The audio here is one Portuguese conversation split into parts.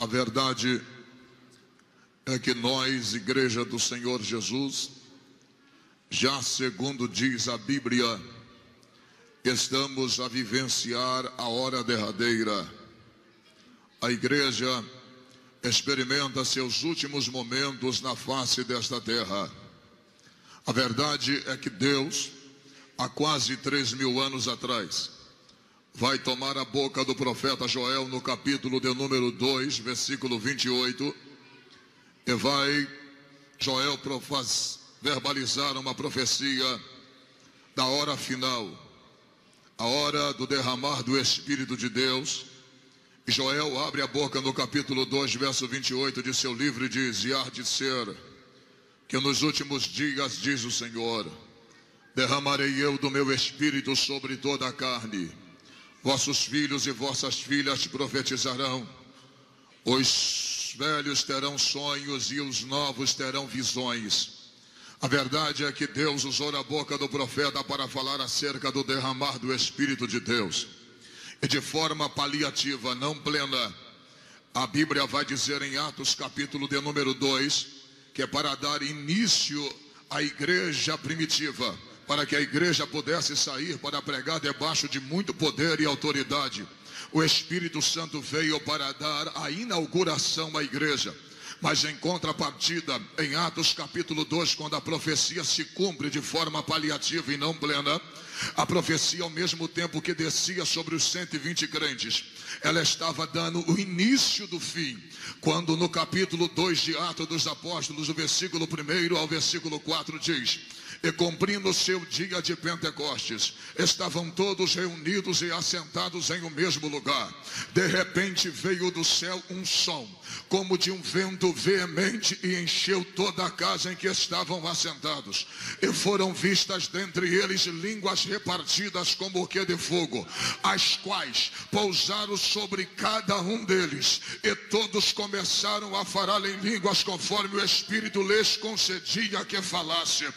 A verdade é que nós, Igreja do Senhor Jesus, já segundo diz a Bíblia, estamos a vivenciar a hora derradeira. A Igreja experimenta seus últimos momentos na face desta terra. A verdade é que Deus, há quase 3.000 anos atrás, vai tomar a boca do profeta Joel no capítulo de número 2, versículo 28, e vai Joel verbalizar uma profecia da hora final, a hora do derramar do Espírito de Deus. E Joel abre a boca no capítulo 2, verso 28 de seu livro e diz: e há de ser que nos últimos dias, diz o Senhor, derramarei eu do meu Espírito sobre toda a carne. Vossos filhos e vossas filhas profetizarão, os velhos terão sonhos e os novos terão visões. A verdade é que Deus usou a boca do profeta para falar acerca do derramar do Espírito de Deus. E de forma paliativa, não plena, a Bíblia vai dizer em Atos capítulo de número 2, que é para dar início à igreja primitiva, para que a igreja pudesse sair para pregar debaixo de muito poder e autoridade. O Espírito Santo veio para dar a inauguração à igreja. Mas em contrapartida, em Atos capítulo 2, quando a profecia se cumpre de forma paliativa e não plena, a profecia, ao mesmo tempo que descia sobre os 120 crentes, ela estava dando o início do fim. Quando no capítulo 2 de Atos dos Apóstolos, o versículo 1 ao versículo 4 diz: e cumprindo o seu dia de Pentecostes, estavam todos reunidos e assentados em um mesmo lugar. De repente veio do céu um som, como de um vento veemente, e encheu toda a casa em que estavam assentados. E foram vistas dentre eles línguas repartidas como o que de fogo, as quais pousaram sobre cada um deles. E todos começaram a falar em línguas conforme o Espírito lhes concedia que falasse.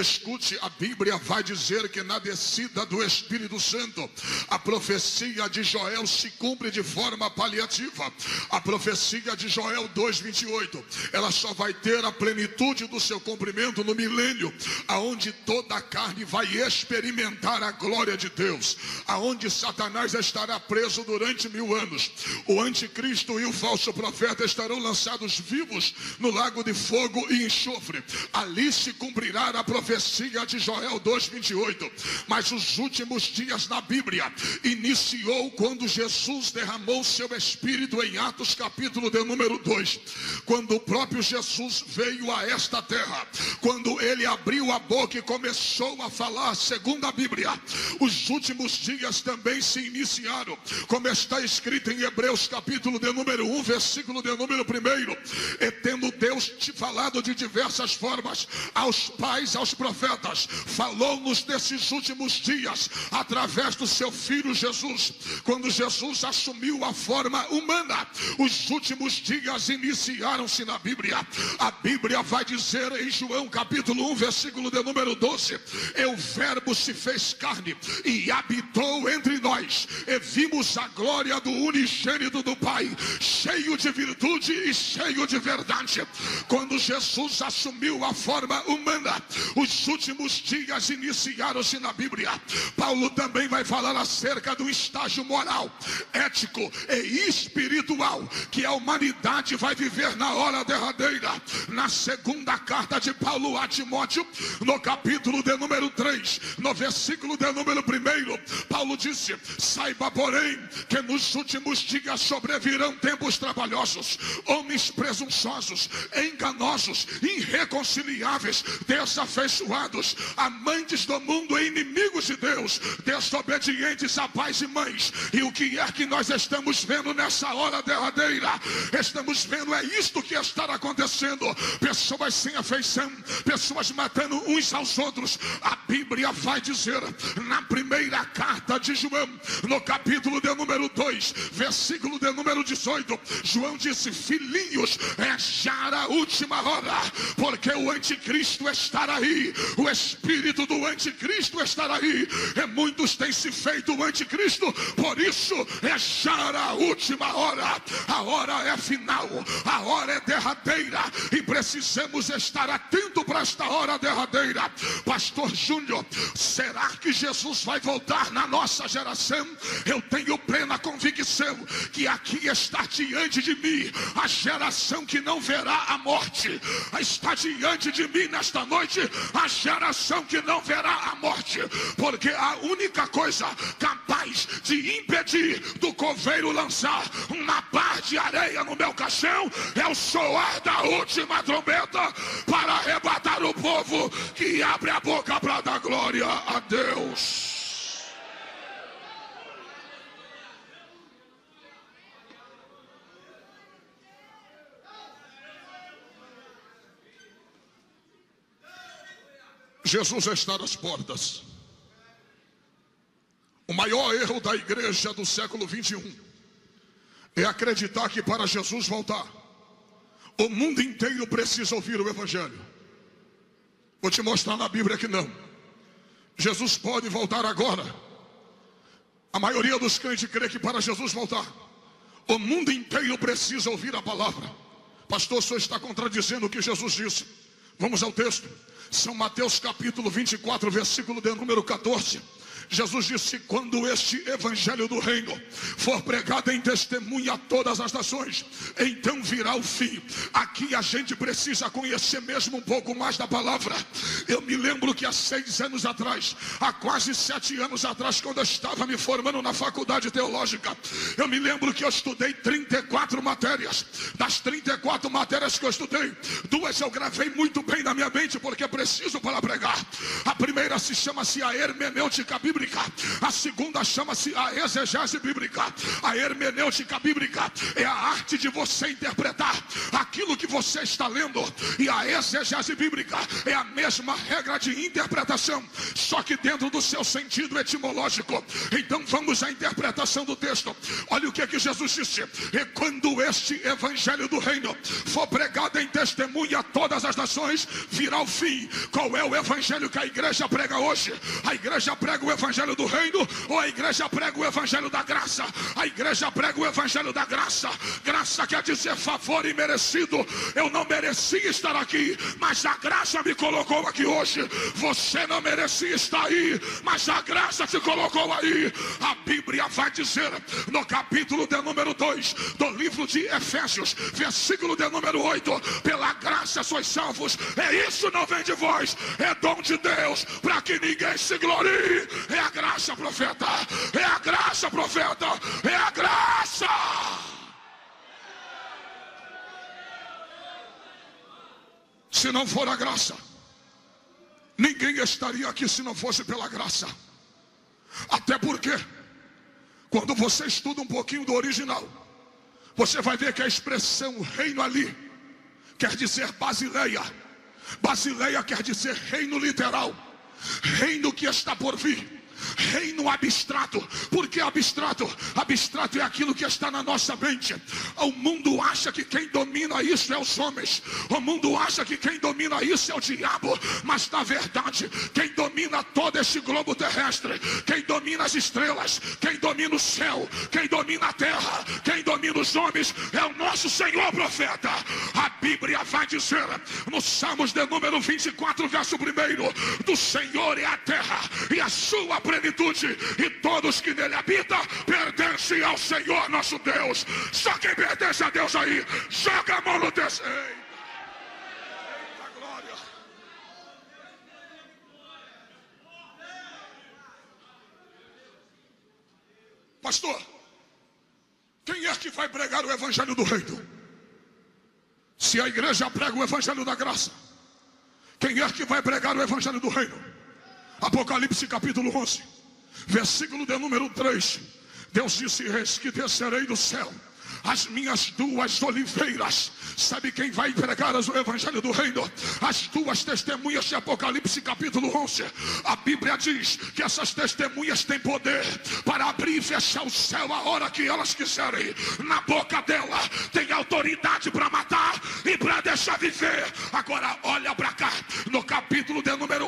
Escute, a Bíblia vai dizer que na descida do Espírito Santo, a profecia de Joel se cumpre de forma paliativa. A profecia de Joel 2:28, ela só vai ter a plenitude do seu cumprimento no milênio, aonde toda a carne vai experimentar a glória de Deus, aonde Satanás estará preso durante 1000 anos. O anticristo e o falso profeta estarão lançados vivos no lago de fogo e enxofre. Ali se cumprirá a profecia de Joel 2:28. Mas os últimos dias na Bíblia iniciou quando Jesus derramou seu Espírito em Atos capítulo de número 2, quando o próprio Jesus veio a esta terra, quando ele abriu a boca e começou a falar. Segundo a Bíblia, os últimos dias também se iniciaram, como está escrito em Hebreus capítulo de número 1, versículo de número 1. E tendo Deus te falado de diversas formas aos pais, aos profetas, falou-nos desses últimos dias através do seu Filho Jesus. Quando Jesus assumiu a forma humana, os últimos dias iniciaram-se na Bíblia. A Bíblia vai dizer em João capítulo 1, versículo de número 12: e o verbo se fez carne e habitou entre nós, e vimos a glória do unigênito do Pai, cheio de virtude e cheio de verdade. Quando Jesus assumiu a forma humana, os últimos dias iniciaram-se na Bíblia. Paulo também vai falar acerca do estágio moral, ético e espiritual que a humanidade vai viver na hora derradeira. Na segunda carta de Paulo a Timóteo, no capítulo de número 3, no versículo de número 1, Paulo disse: saiba, porém, que nos últimos dias sobrevirão tempos trabalhosos, homens presunçosos, enganosos, irreconciliáveis, desafeiçoados, amantes do mundo e inimigos de Deus, desobedientes a pais e mães. E o que é que nós estamos vendo nessa hora derradeira? Estamos vendo, é isto que está acontecendo: pessoas sem afeição, pessoas matando uns aos outros. A Bíblia vai dizer na primeira carta de João, no capítulo de número 2, versículo de número 18, João disse: filhinhos, é já a última hora, porque o anticristo estará aí. aí, o espírito do anticristo estará aí, e muitos têm se feito o anticristo. Por isso é já a última hora, a hora é final, a hora é derradeira, e precisamos estar atentos para esta hora derradeira. Pastor Júnior, será que Jesus vai voltar na nossa geração? Eu tenho plena convicção que aqui está diante de mim a geração que não verá a morte. Está diante de mim nesta noite a geração que não verá a morte, porque a única coisa capaz de impedir do coveiro lançar uma pá de areia no meu caixão é o soar da última trombeta para arrebatar o povo que abre a boca para dar glória a Deus. Jesus está às portas. O maior erro da igreja do século 21 é acreditar que para Jesus voltar, o mundo inteiro precisa ouvir o evangelho. Vou te mostrar na Bíblia que não. Jesus pode voltar agora. A maioria dos crentes crê que para Jesus voltar, o mundo inteiro precisa ouvir a palavra. Pastor, o senhor está contradizendo o que Jesus disse. Vamos ao texto. São Mateus capítulo 24, versículo de número 14. Jesus disse: quando este evangelho do reino for pregado em testemunha a todas as nações, então virá o fim. Aqui a gente precisa conhecer mesmo um pouco mais da palavra. Eu me lembro que há 6 anos atrás, há quase 7 anos atrás, quando eu estava me formando na faculdade teológica, eu me lembro que eu estudei 34 matérias. Das 34 matérias que eu estudei, 2 eu gravei muito bem na minha mente, porque preciso para pregar. A primeira chama-se a hermenêutica bíblica. A segunda chama-se a exegese bíblica. A hermenêutica bíblica é a arte de você interpretar aquilo que você está lendo, e a exegese bíblica é a mesma regra de interpretação, só que dentro do seu sentido etimológico. Então vamos à interpretação do texto. Olha o que é que Jesus disse: e quando este evangelho do reino for pregado em testemunha a todas as nações, virá o fim. Qual é o evangelho que a igreja prega hoje? A igreja prega o evangelho do reino, ou a igreja prega o evangelho da graça? A igreja prega o evangelho da graça. Graça quer dizer favor imerecido. Eu não merecia estar aqui, mas a graça me colocou aqui hoje. Você não merecia estar aí, mas a graça te colocou aí. A Bíblia vai dizer no capítulo de número 2 do livro de Efésios, versículo de número 8: pela graça sois salvos, é isso, não vem de vós, é dom de Deus, para que ninguém se glorie. É a graça, profeta, é a graça, profeta, é a graça. Se não for a graça, ninguém estaria aqui se não fosse pela graça. Até porque, quando você estuda um pouquinho do original, você vai ver que a expressão reino ali quer dizer Basileia. Basileia quer dizer reino literal, reino que está por vir. Reino abstrato. Por que abstrato? Abstrato é aquilo que está na nossa mente. O mundo acha que quem domina isso é os homens. O mundo acha que quem domina isso é o diabo. Mas na verdade, quem domina todo este globo terrestre, quem domina as estrelas, quem domina o céu, quem domina a terra, quem domina os homens é o nosso Senhor, profeta. A Bíblia vai dizer no Salmos de número 24, verso 1: do Senhor é a terra e a sua plenitude, e todos que nele habitam pertencem ao Senhor nosso Deus. Só quem pertence a Deus aí, joga a mão no texto. Eita glória. Pastor, quem é que vai pregar o evangelho do reino? Se a igreja prega o evangelho da graça, quem é que vai pregar o evangelho do reino? Apocalipse capítulo 11, versículo de número 3. Deus disse: eis que descerei do céu as minhas 2 oliveiras. Sabe quem vai pregar o evangelho do reino? As 2 testemunhas de Apocalipse capítulo 11. A Bíblia diz que essas testemunhas têm poder para abrir e fechar o céu a hora que elas quiserem. Na boca dela tem autoridade para matar e para deixar viver. Agora olha para cá, no capítulo de número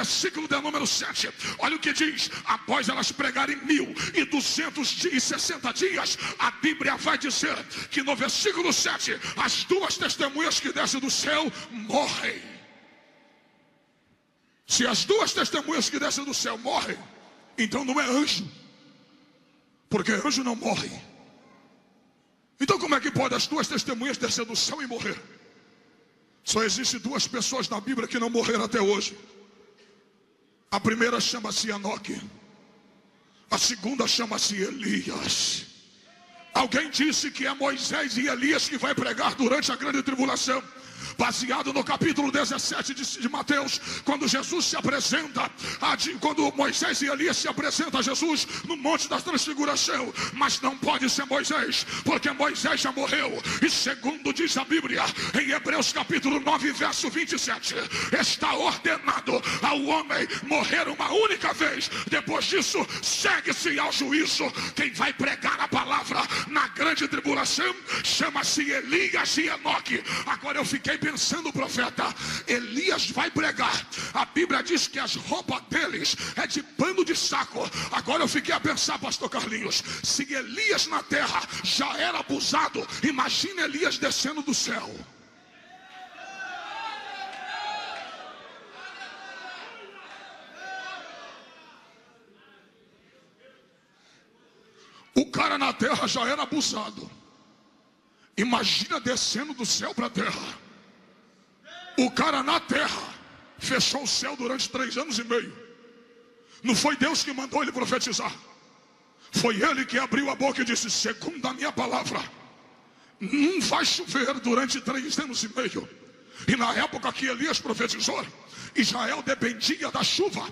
versículo de número 7, olha o que diz: após elas pregarem 1260 dias, a Bíblia vai dizer que no versículo 7, as duas testemunhas que descem do céu morrem. Se as duas testemunhas que descem do céu morrem, então não é anjo, porque anjo não morre. Então como é que pode as duas testemunhas descer do céu e morrer? Só existem duas pessoas na Bíblia que não morreram até hoje. A primeira chama-se Enoque, a segunda chama-se Elias. Alguém disse que é Moisés e Elias que vai pregar durante a grande tribulação, baseado no capítulo 17 de Mateus, quando Jesus se apresenta, quando Moisés e Elias se apresentam a Jesus no Monte da Transfiguração. Mas não pode ser Moisés, porque Moisés já morreu. E segundo diz a Bíblia, em Hebreus capítulo 9, verso 27, está ordenado ao homem morrer uma única vez, depois disso segue-se ao juízo. Quem vai pregar a palavra na grande tribulação chama-se Elias e Enoque. Agora eu fiquei pensando, profeta, Elias vai pregar, a Bíblia diz que as roupas deles é de pano de saco. Agora eu fiquei a pensar, pastor Carlinhos, se Elias na terra já era abusado, imagina Elias descendo do céu. O cara na terra já era abusado, imagina descendo do céu para a terra. O cara na terra fechou o céu durante 3 anos e meio. Não foi Deus que mandou ele profetizar, foi ele que abriu a boca e disse: segundo a minha palavra, não vai chover durante 3 anos e meio. E na época que Elias profetizou, Israel dependia da chuva,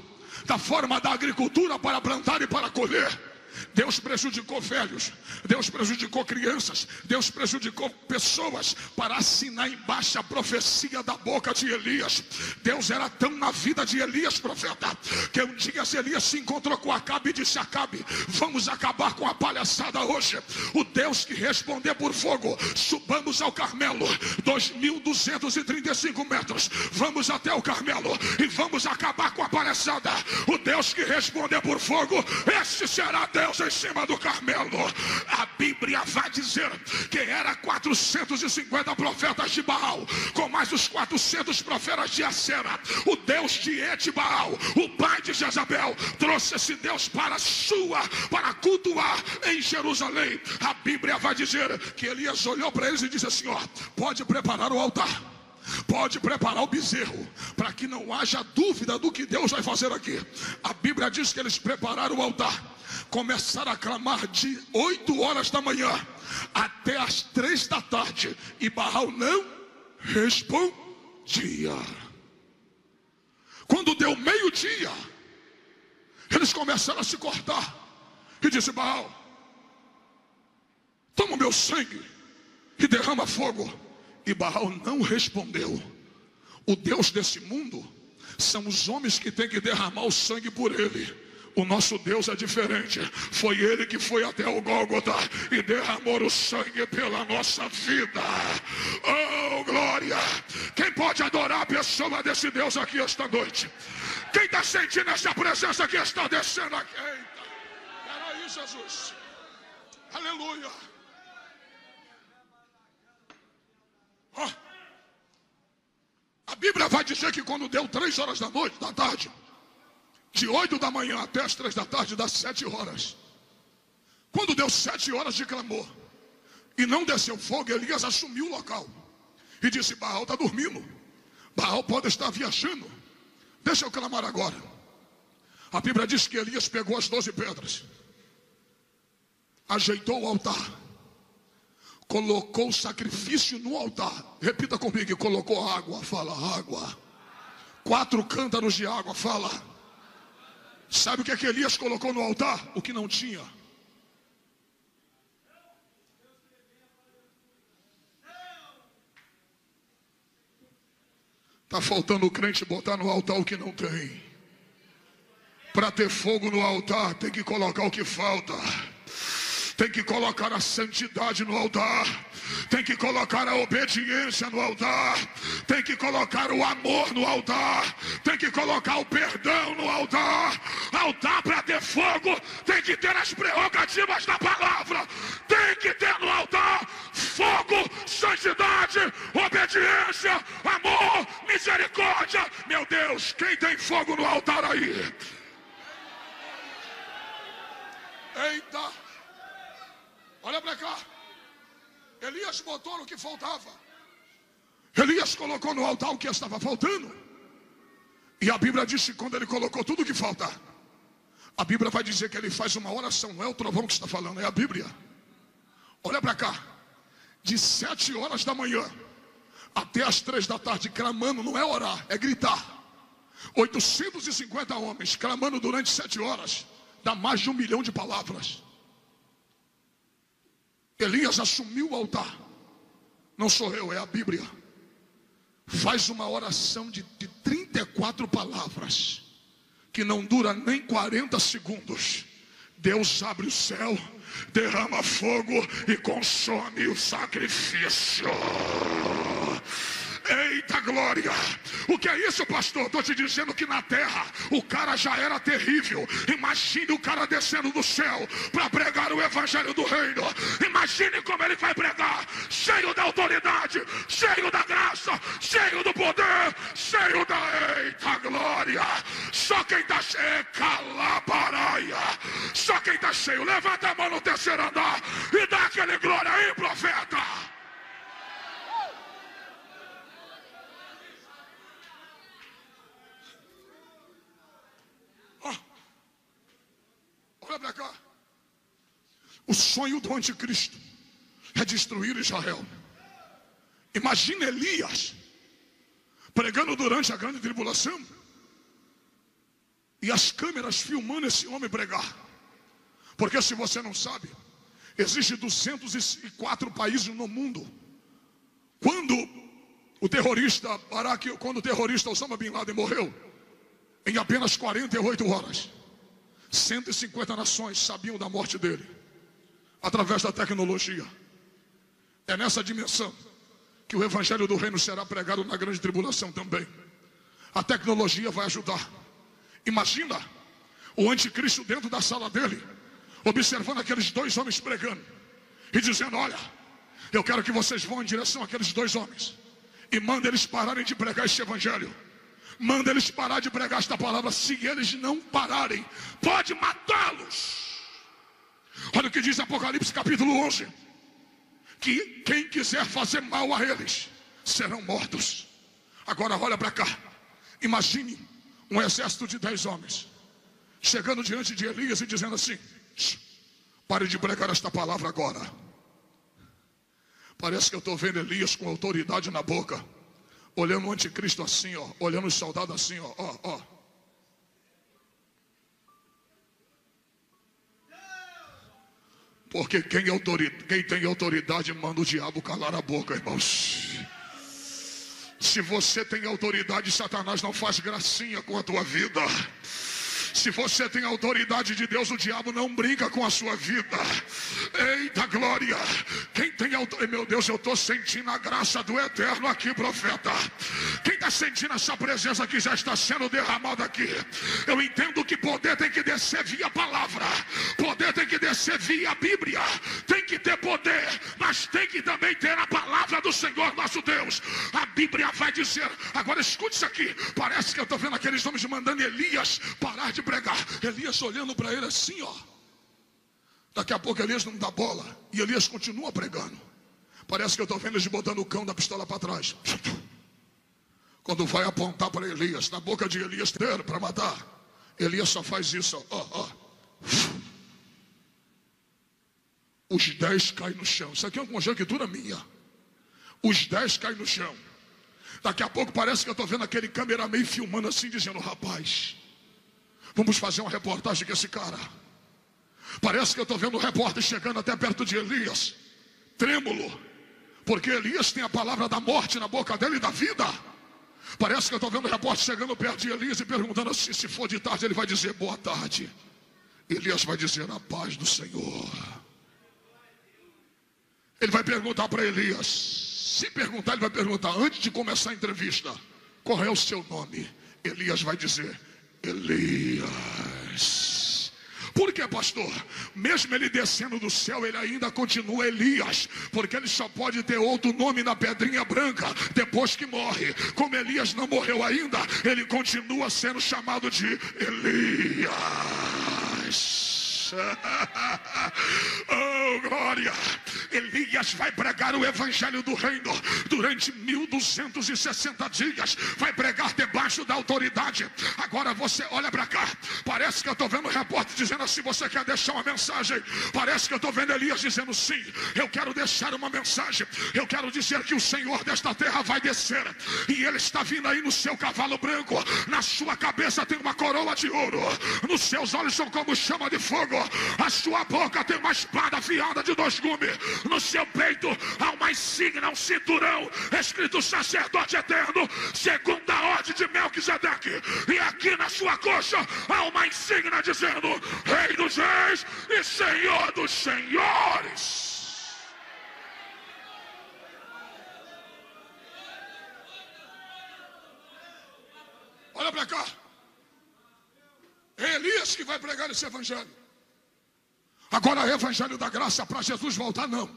da forma da agricultura para plantar e para colher. Deus prejudicou velhos, Deus prejudicou crianças, Deus prejudicou pessoas para assinar embaixo a profecia da boca de Elias. Deus era tão na vida de Elias, profeta, que um dia Elias se encontrou com Acabe e disse: Acabe, vamos acabar com a palhaçada hoje. O Deus que responder por fogo, subamos ao Carmelo, 2.235 metros, vamos até o Carmelo e vamos acabar com a palhaçada. O Deus que responder por fogo, esse será Deus em cima do Carmelo. A Bíblia vai dizer que era 450 profetas de Baal, com mais os 400 profetas de Acera. O Deus de Etibaal, o pai de Jezabel, trouxe esse Deus para cultuar em Jerusalém. A Bíblia vai dizer que Elias olhou para eles e disse assim: ó, pode preparar o altar, pode preparar o bezerro, para que não haja dúvida do que Deus vai fazer aqui. A Bíblia diz que eles prepararam o altar, começaram a clamar de 8 horas da manhã até as 3 da tarde, e Baal não respondia. Quando deu meio-dia, eles começaram a se cortar e disse: Baal, toma o meu sangue e derrama fogo. E Baal não respondeu. O Deus desse mundo são os homens que têm que derramar o sangue por ele. O nosso Deus é diferente. Foi ele que foi até o Gólgota e derramou o sangue pela nossa vida. Oh, glória! Quem pode adorar a pessoa desse Deus aqui esta noite? Quem está sentindo essa presença que está descendo aqui? Eita! Peraí, Jesus! Aleluia! Oh. A Bíblia vai dizer que quando deu 3 horas da tarde, de 8 da manhã até as 3 da tarde, dá 7 horas. Quando deu 7 horas de clamor e não desceu fogo, Elias assumiu o local e disse: Baal está dormindo, Baal pode estar viajando, deixa eu clamar agora. A Bíblia diz que Elias pegou as 12 pedras, ajeitou o altar, colocou o sacrifício no altar. Repita comigo: colocou água, fala água. 4 cântaros de água, fala. Sabe o que é que Elias colocou no altar? O que não tinha. Está faltando o crente botar no altar o que não tem. Para ter fogo no altar tem que colocar o que falta. Tem que colocar a santidade no altar. tem que colocar a obediência no altar, tem que colocar o amor no altar, tem que colocar o perdão no altar. Altar para ter fogo tem que ter as prerrogativas da palavra, tem que ter no altar fogo, santidade, obediência, amor, misericórdia. Meu Deus, quem tem fogo no altar aí? Eita, olha para cá. Elias botou no que faltava. Elias colocou no altar o que estava faltando. E a Bíblia diz que quando ele colocou tudo o que falta, a Bíblia vai dizer que ele faz uma oração. Não é o trovão que está falando, é a Bíblia. Olha para cá. De 7 horas da manhã até as 3 da tarde, clamando, não é orar, é gritar. 850 homens clamando durante 7 horas, dá mais de 1 milhão de palavras. Elias assumiu o altar. Não sou eu, é a Bíblia. Faz uma oração de 34 palavras, que não dura nem 40 segundos. Deus abre o céu, derrama fogo e consome o sacrifício. Eita glória! O que é isso, pastor? Estou te dizendo que na terra o cara já era terrível. Imagine o cara descendo do céu para pregar o evangelho do reino. Imagine como ele vai pregar, cheio da autoridade, cheio da graça, cheio do poder, cheio da eita glória. Só quem está cheio, calabaraia. Só quem está cheio, levanta a mão no terceiro andar e dá aquele glória aí, profeta. Olha para cá. O sonho do anticristo é destruir Israel. Imagina Elias pregando durante a grande tribulação e as câmeras filmando esse homem pregar. Porque se você não sabe, existe 204 países no mundo. Quando o terrorista Osama Bin Laden morreu, em apenas 48 horas 150 nações sabiam da morte dele, através da tecnologia. É nessa dimensão que o evangelho do reino será pregado na grande tribulação também. A tecnologia vai ajudar. Imagina o anticristo dentro da sala dele, observando aqueles 2 homens pregando e dizendo: olha, eu quero que vocês vão em direção àqueles 2 homens e manda eles pararem de pregar esse evangelho. Manda eles parar de pregar esta palavra. Se eles não pararem, pode matá-los. Olha o que diz Apocalipse capítulo 11: que quem quiser fazer mal a eles serão mortos. Agora olha para cá. Imagine um exército de 10 homens chegando diante de Elias e dizendo assim: pare de pregar esta palavra agora. Parece que eu estou vendo Elias com autoridade na boca, olhando o anticristo assim, ó, olhando os soldados assim, ó. Porque quem tem autoridade manda o diabo calar a boca, irmãos. Se você tem autoridade, Satanás não faz gracinha com a tua vida. Se você tem autoridade de Deus, o diabo não brinca com a sua vida. Eita glória! Quem tem autoridade, meu Deus, eu estou sentindo a graça do eterno aqui, profeta. Quem está sentindo essa presença que já está sendo derramada aqui? Eu entendo que poder tem que descer via palavra, poder tem que descer via Bíblia, tem que ter poder, mas tem que também ter a palavra do Senhor nosso Deus. A Bíblia vai dizer, agora escute isso aqui, parece que eu estou vendo aqueles homens mandando Elias parar de pregar. Elias olhando para ele assim, ó. Daqui a pouco Elias não dá bola e Elias continua pregando. Parece que eu estou vendo eles botando o cão da pistola para trás. Quando vai apontar para Elias, na boca de Elias para matar, Elias só faz isso, ó. Os 10 caem no chão. Isso aqui é uma conjectura minha. Os 10 caem no chão. Daqui a pouco parece que eu estou vendo aquele cameraman filmando assim, dizendo: rapaz, vamos fazer uma reportagem com esse cara. Parece que eu estou vendo o repórter chegando até perto de Elias, trêmulo, porque Elias tem a palavra da morte na boca dele e da vida. Parece que eu estou vendo o repórter chegando perto de Elias e perguntando assim: se for de tarde ele vai dizer boa tarde. Elias vai dizer: a paz do Senhor. Ele vai perguntar para Elias. Se perguntar, ele vai perguntar, antes de começar a entrevista, qual é o seu nome? Elias vai dizer, Elias. Por que, pastor? Mesmo ele descendo do céu, ele ainda continua Elias, porque ele só pode ter outro nome na pedrinha branca depois que morre. Como Elias não morreu ainda, ele continua sendo chamado de Elias. Oh, glória! Elias vai pregar o evangelho do reino durante 1260 dias. Vai pregar debaixo da autoridade. Agora você olha para cá. Parece que eu estou vendo um repórter dizendo assim, você quer deixar uma mensagem? Parece que eu estou vendo Elias dizendo sim, eu quero deixar uma mensagem. Eu quero dizer que o Senhor desta terra vai descer, e Ele está vindo aí no seu cavalo branco. Na sua cabeça tem uma coroa de ouro, nos seus olhos são como chama de fogo, a sua boca tem uma espada afiada de 2 gumes, no seu peito há uma insígnia, um cinturão escrito sacerdote eterno, segundo a ordem de Melquisedeque. E aqui na sua coxa há uma insígnia dizendo Rei dos Reis e Senhor dos Senhores. Olha para cá. É Elias que vai pregar esse evangelho. Agora, o evangelho da graça para Jesus voltar, não.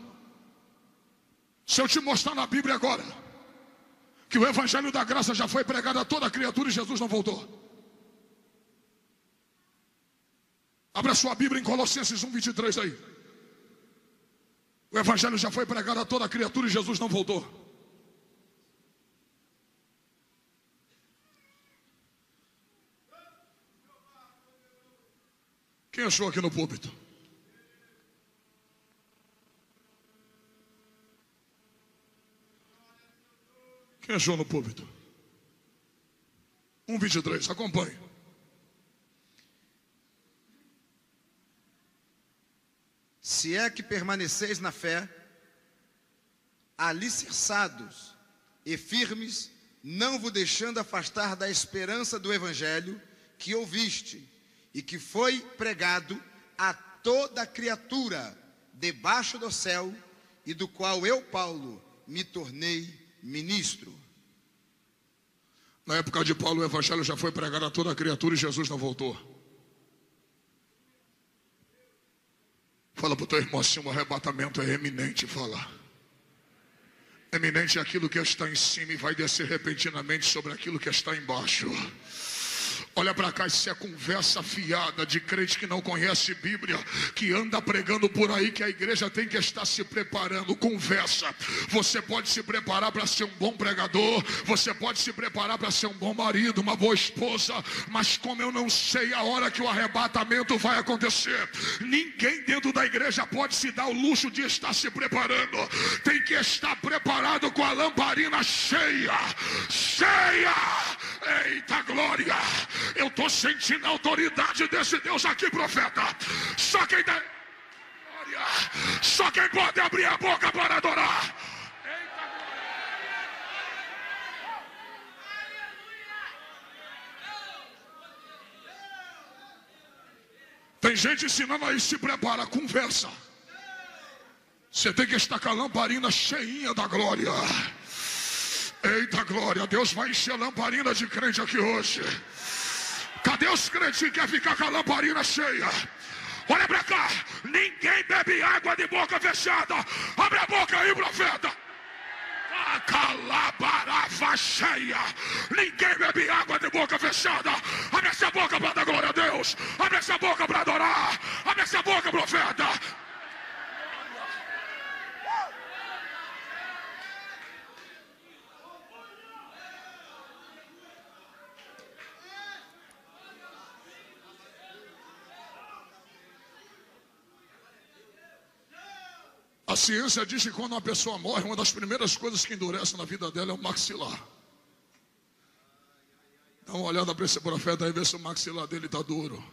Se eu te mostrar na Bíblia agora que o evangelho da graça já foi pregado a toda criatura e Jesus não voltou. Abra sua Bíblia em Colossenses 1:23 aí. O evangelho já foi pregado a toda criatura e Jesus não voltou. Quem achou aqui no púlpito? Quem achou no púlpito? 1:23, acompanhe. Se é que permaneceis na fé, alicerçados e firmes, não vos deixando afastar da esperança do evangelho que ouviste e que foi pregado a toda criatura debaixo do céu, e do qual eu, Paulo, me tornei ministro. Na época de Paulo, o evangelho já foi pregado a toda criatura e Jesus não voltou. Fala para o teu irmão assim, o arrebatamento é eminente, fala. Eminente é aquilo que está em cima e vai descer repentinamente sobre aquilo que está embaixo. Olha para cá, isso é conversa fiada de crente que não conhece Bíblia, que anda pregando por aí que a igreja tem que estar se preparando. Conversa. Você pode se preparar para ser um bom pregador, você pode se preparar para ser um bom marido, uma boa esposa, mas como eu não sei a hora que o arrebatamento vai acontecer, ninguém dentro da igreja pode se dar o luxo de estar se preparando. Tem que estar preparado com a lamparina cheia. Eita glória! Eu estou sentindo a autoridade desse Deus aqui, profeta. Só quem pode abrir a boca para adorar. Eita glória! Tem gente ensinando aí, se prepara, conversa. Você tem que estar com a lamparina cheinha da glória. Eita glória, Deus vai encher a lamparina de crente aqui hoje. Cadê os crentes que querem ficar com a lamparina cheia? Olha pra cá, ninguém bebe água de boca fechada. Abre a boca aí, profeta. A calabarava cheia. Ninguém bebe água de boca fechada. Abre essa boca para dar glória a Deus. Abre essa boca para adorar. Abre essa boca, profeta. A ciência diz que quando uma pessoa morre, uma das primeiras coisas que endurece na vida dela é o maxilar. Dá uma olhada para esse profeta aí, vê se o maxilar dele está duro.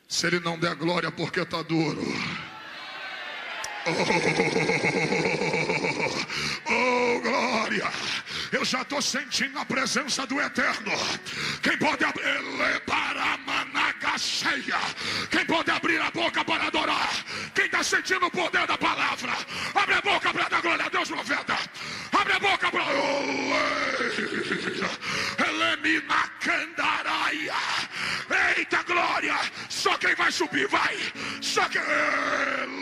Se ele não der glória, porque está duro. Oh, glória! Eu já estou sentindo a presença do Eterno. Quem pode abrir a managa cheia? Quem pode abrir a boca para adorar? Quem está sentindo o poder da palavra? Abre a boca para dar glória a Deus, profeta. Abre a boca para... Elemina Candaraia. Eita glória. Só quem vai subir, vai. Só quem...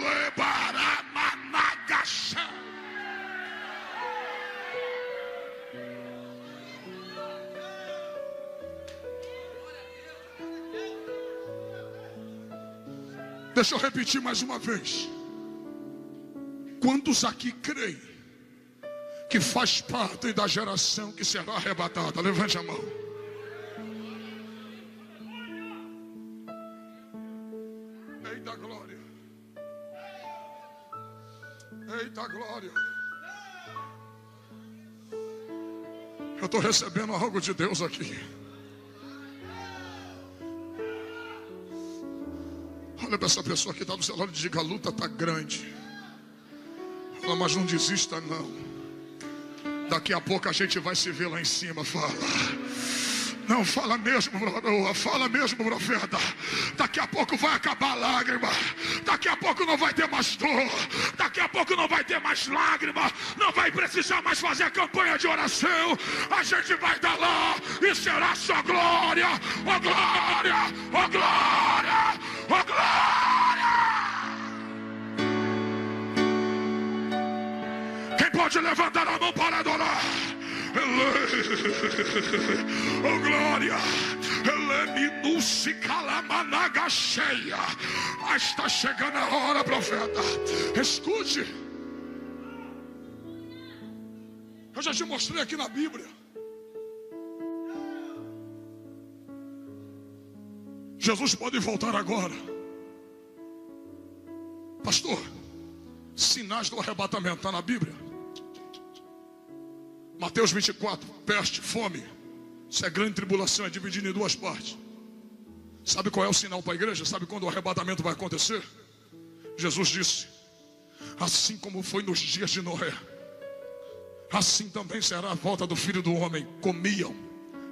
Lebaramanagacha. Deixa eu repetir mais uma vez. Quantos aqui creem que faz parte da geração que será arrebatada? Levante a mão. Eita glória. Eita glória. Eu estou recebendo algo de Deus aqui. Olha para essa pessoa que está do seu lado e diga: a luta está grande. Fala, mas não desista não. Daqui a pouco a gente vai se ver lá em cima. Fala. Não, fala mesmo, fala mesmo, profeta. Daqui a pouco vai acabar a lágrima. Daqui a pouco não vai ter mais dor. Daqui a pouco não vai ter mais lágrima. Não vai precisar mais fazer a campanha de oração. A gente vai dar lá e será só glória. Ó glória, ó glória, ó glória. Quem pode levantar a mão para adorar? Oh glória. Cheia. Mas está chegando a hora, profeta. Escute. Eu já te mostrei aqui na Bíblia. Jesus pode voltar agora. Pastor, sinais do arrebatamento está na Bíblia. Mateus 24, peste, fome. Isso é grande tribulação, é dividido em duas partes. Sabe qual é o sinal para a igreja? Sabe quando o arrebatamento vai acontecer? Jesus disse: assim como foi nos dias de Noé, assim também será a volta do Filho do Homem. Comiam,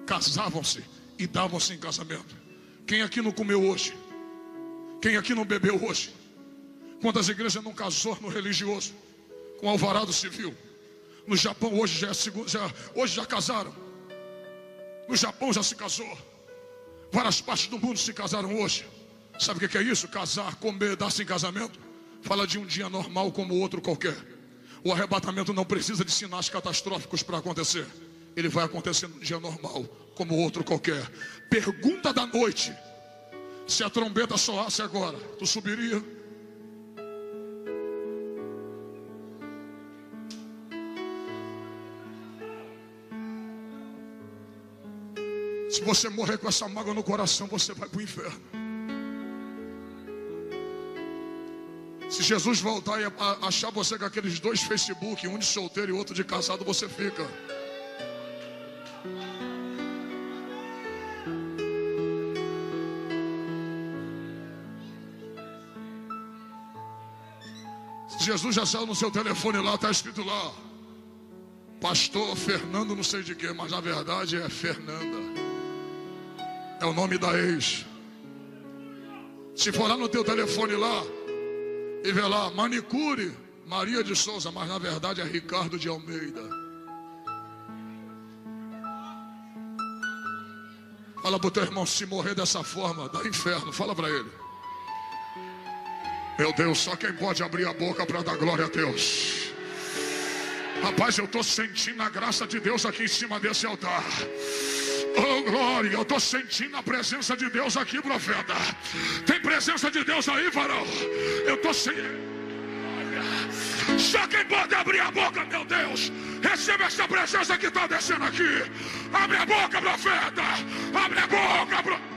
casavam-se e davam-se em casamento. Quem aqui não comeu hoje? Quem aqui não bebeu hoje? Quantas igrejas não casou no religioso com alvarado civil? No Japão hoje hoje já casaram. No Japão já se casou. Várias partes do mundo se casaram hoje. Sabe o que é isso? Casar, comer, dar-se em casamento. Fala de um dia normal como outro qualquer. O arrebatamento não precisa de sinais catastróficos para acontecer. Ele vai acontecer num dia normal como outro qualquer. Pergunta da noite: se a trombeta soasse agora, tu subiria? Se você morrer com essa mágoa no coração, você vai para o inferno. Se Jesus voltar e achar você com aqueles dois Facebook, um de solteiro e outro de casado, você fica. Se Jesus já saiu no seu telefone lá, está escrito lá: Pastor Fernando não sei de quê, mas na verdade é Fernanda. É o nome da ex. Se for lá no teu telefone lá e ver lá manicure Maria de Souza, mas na verdade é Ricardo de Almeida. Fala pro teu irmão: se morrer dessa forma, dá inferno. Fala para ele. Meu Deus, só quem pode abrir a boca para dar glória a Deus. Rapaz, eu estou sentindo a graça de Deus aqui em cima desse altar. Oh glória, eu estou sentindo a presença de Deus aqui, profeta. Tem presença de Deus aí, varão? Eu estou sentindo. Só quem pode abrir a boca, meu Deus. Receba essa presença que está descendo aqui. Abre a boca, profeta. Abre a boca, profeta.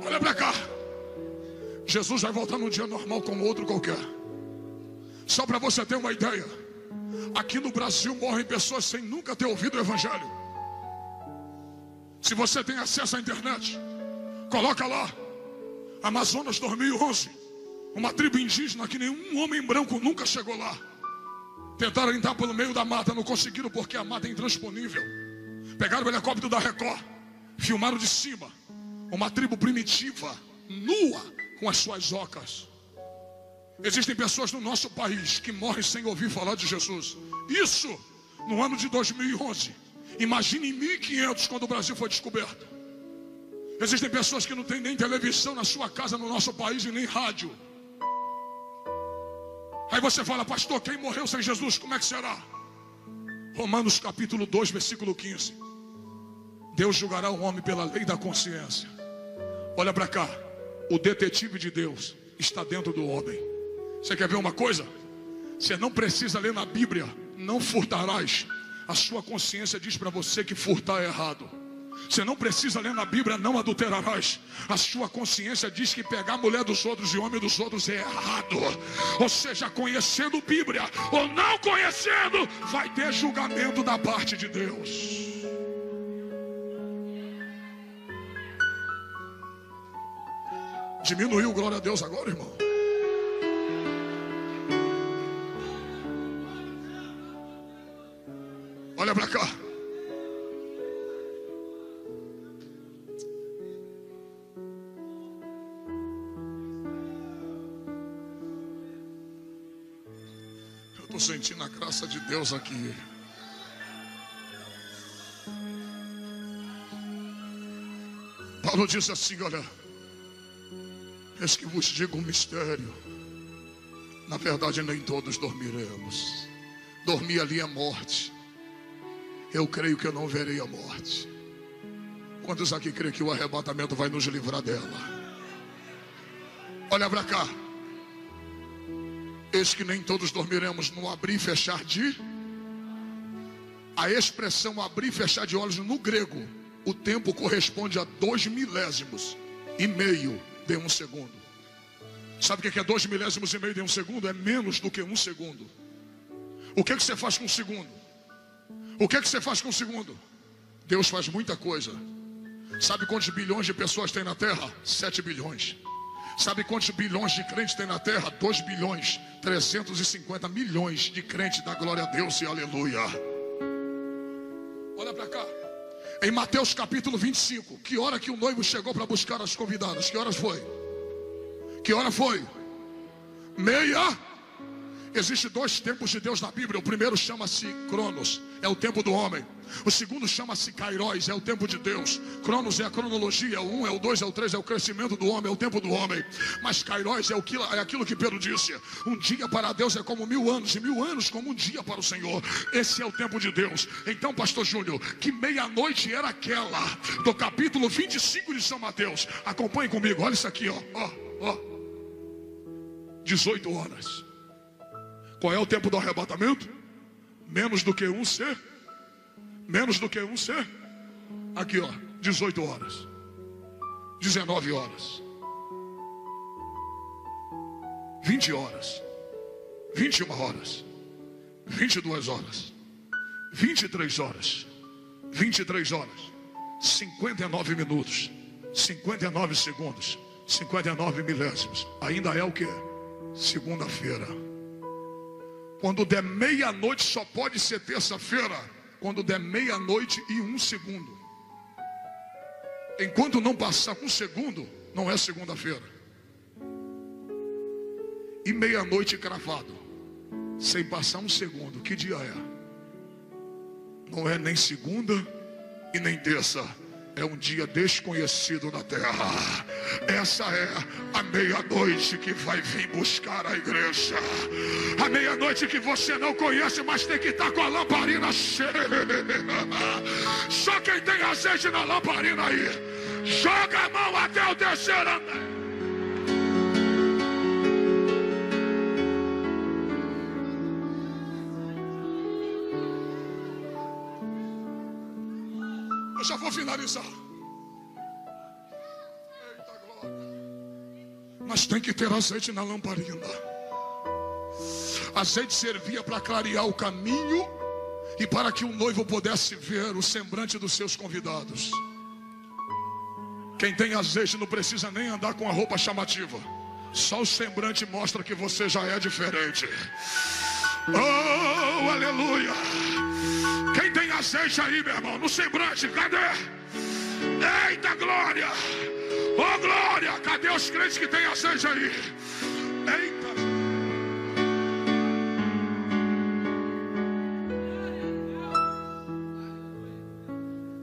Olha para cá. Jesus vai voltar num dia normal como outro qualquer. Só para você ter uma ideia, aqui no Brasil morrem pessoas sem nunca ter ouvido o Evangelho. Se você tem acesso à internet, coloca lá Amazonas 2011, uma tribo indígena que nenhum homem branco nunca chegou lá. Tentaram entrar pelo meio da mata, não conseguiram porque a mata é intransponível. Pegaram o helicóptero da Record, filmaram de cima uma tribo primitiva, nua, com as suas ocas. Existem pessoas no nosso país que morrem sem ouvir falar de Jesus. Isso no ano de 2011. Imagine em 1500, quando o Brasil foi descoberto. Existem pessoas que não têm nem televisão na sua casa no nosso país e nem rádio. Aí você fala: pastor, quem morreu sem Jesus, como é que será? Romanos capítulo 2, versículo 15. Deus julgará o homem pela lei da consciência. Olha para cá, o detetive de Deus está dentro do homem. Você quer ver uma coisa? Você não precisa ler na Bíblia: não furtarás. A sua consciência diz para você que furtar é errado. Você não precisa ler na Bíblia: não adulterarás. A sua consciência diz que pegar a mulher dos outros e homem dos outros é errado. Ou seja, conhecendo Bíblia ou não conhecendo, vai ter julgamento da parte de Deus. Diminuiu, glória a Deus agora, irmão. Olha para cá. Eu estou sentindo a graça de Deus aqui. Paulo disse assim: olha, eis que vos digo um mistério. Na verdade, nem todos dormiremos. Dormir ali é morte. Eu creio que eu não verei a morte. Quantos aqui creem que o arrebatamento vai nos livrar dela? Olha para cá. Eis que nem todos dormiremos no abrir e fechar de... A expressão abrir e fechar de olhos no grego, o tempo corresponde a 2 milésimos e meio de um segundo. Sabe o que é 2 milésimos e meio de um segundo? É menos do que um segundo. O que você faz com um segundo? O que você faz com um segundo? Deus faz muita coisa. Sabe quantos bilhões de pessoas tem na terra? 7 bilhões. Sabe quantos bilhões de crentes tem na terra? 2 bilhões 350 milhões de crentes. Da glória a Deus e aleluia. Olha para cá. Em Mateus capítulo 25. Que hora que o noivo chegou para buscar as convidadas? Que horas foi? Que hora foi? Meia. Existem 2 tempos de Deus na Bíblia. O primeiro chama-se Cronos, é o tempo do homem. O segundo chama-se Kairos, é o tempo de Deus. Cronos é a cronologia, o 1, é o 2, é o 3, é o crescimento do homem, é o tempo do homem. Mas Kairos é aquilo que Pedro disse: um dia para Deus é como 1000 anos, e 1000 anos como um dia para o Senhor. Esse é o tempo de Deus. Então, pastor Júnior, que meia-noite era aquela do capítulo 25 de São Mateus? Acompanhe comigo, olha isso aqui, ó. 18 horas. Qual é o tempo do arrebatamento? Menos do que um ser. Menos do que um ser. Aqui, ó, 18 horas. 19 horas. 20 horas. 21 horas. 22 horas. 23 horas. 23 horas. 59 minutos. 59 segundos. 59 milésimos. Ainda é o que? Segunda-feira. Quando der meia-noite, só pode ser terça-feira. Quando der meia-noite e 1 segundo. Enquanto não passar 1 segundo, não é segunda-feira. E meia-noite cravado, sem passar 1 segundo, que dia é? Não é nem segunda e nem terça. É um dia desconhecido na terra. Essa é a meia-noite que vai vir buscar a igreja. A meia-noite que você não conhece, mas tem que estar com a lamparina cheia. Só quem tem azeite na lamparina aí, joga a mão até o terceiro andar. Eu já vou finalizar. Eita glória. Mas tem que ter azeite na lamparina. Azeite servia para clarear o caminho e para que o noivo pudesse ver o semblante dos seus convidados. Quem tem azeite não precisa nem andar com a roupa chamativa. Só o semblante mostra que você já é diferente. Oh, aleluia. Quem tem azeite aí, meu irmão? No semblante, cadê? Eita glória. Oh glória. Cadê os crentes que têm azeite aí? Eita.